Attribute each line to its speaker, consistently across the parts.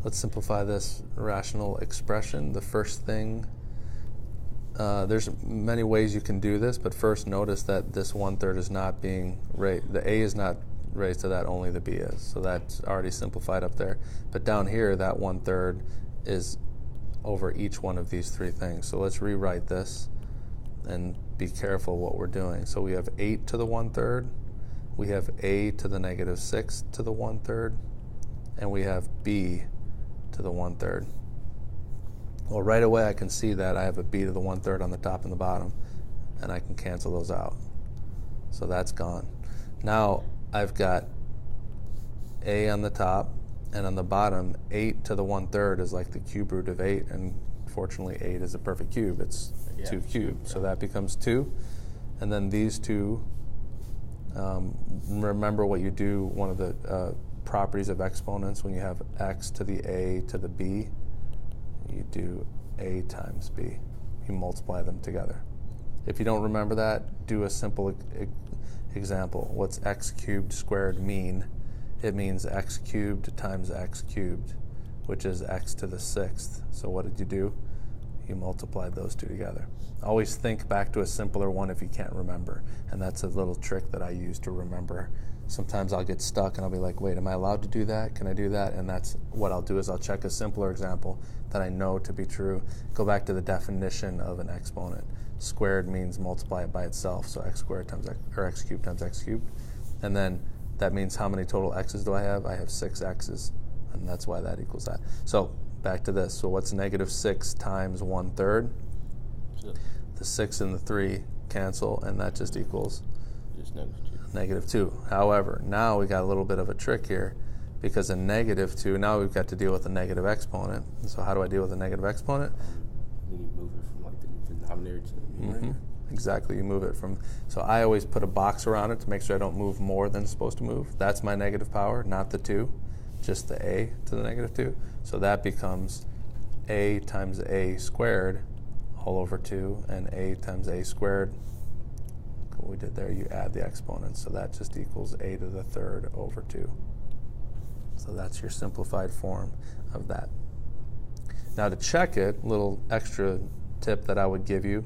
Speaker 1: let's simplify this rational expression. The first thing, there's many ways you can do this, but first notice that this 1/3 is not being raised. The a is not raised to that, only the b is. So that's already simplified up there. But down here, that 1/3 is over each one of these three things. So let's rewrite this and be careful what we're doing. So we have 8 to the 1/3, we have a to the -6 to the 1/3, and we have b to the 1/3. Well, right away I can see that I have a b to the 1/3 on the top and the bottom, and I can cancel those out. So that's gone. Now I've got a on the top, and on the bottom, 8 to the 1/3 is like the cube root of 8, and fortunately 8 is a perfect cube. It's 2 cubed, so that becomes 2. And then these two, remember what you do, one of the properties of exponents, when you have x to the a to the b, you do a times b. You multiply them together. If you don't remember that, do a simple example. What's x cubed squared mean? It means x cubed times x cubed, which is x to the 6th. So what did you do? You multiplied those two together. Always think back to a simpler one if you can't remember. And that's a little trick that I use to remember. Sometimes I'll get stuck and I'll be like, wait, am I allowed to do that? Can I do that? And that's what I'll do, is I'll check a simpler example that I know to be true. Go back to the definition of an exponent. Squared means multiply it by itself. So x squared times x, or x cubed times x cubed. And then that means how many total x's do I have? I have 6 x's, and that's why that equals that. So back to this. So what's -6 times 1/3? The 6 and the 3 cancel, and that just equals
Speaker 2: Just
Speaker 1: -2. However, now we got a little bit of a trick here, because a -2, now we've got to deal with a negative exponent. And so how do I deal with a negative exponent?
Speaker 2: Then you move it from like the denominator to the numerator.
Speaker 1: Exactly, you move it from, so I always put a box around it to make sure I don't move more than it's supposed to move. That's my negative power, not the 2, just the a to the -2. So that becomes a times a squared all over 2, and a times a squared, what we did there, you add the exponents, so that just equals a to the 3rd over 2. So that's your simplified form of that. Now to check it, little extra tip that I would give you,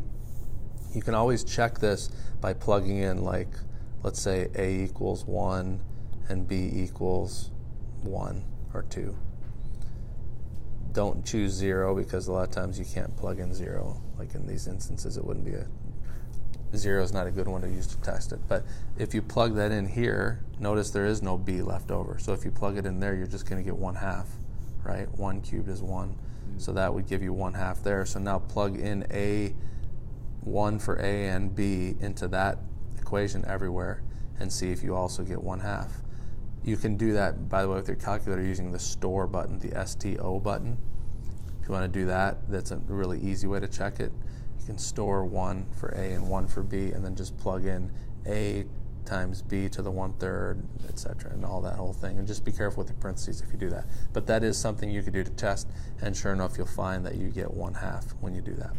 Speaker 1: you can always check this by plugging in, like, let's say a equals 1 and b equals 1 or 2. Don't choose 0, because a lot of times you can't plug in 0. Like in these instances, it wouldn't be 0 is not a good one to use to test it. But if you plug that in here, notice there is no b left over. So if you plug it in there, you're just going to get 1/2, right? 1 cubed is 1. So that would give you 1/2 there. So now plug in 1 for a and b into that equation everywhere, and see if you also get 1/2. You can do that, by the way, with your calculator using the store button, the STO button. If you want to do that, that's a really easy way to check it. You can store 1 for a and 1 for b, and then just plug in a times b to the 1/3, etc., and all that whole thing. And just be careful with the parentheses if you do that. But that is something you could do to test, and sure enough, you'll find that you get 1/2 when you do that.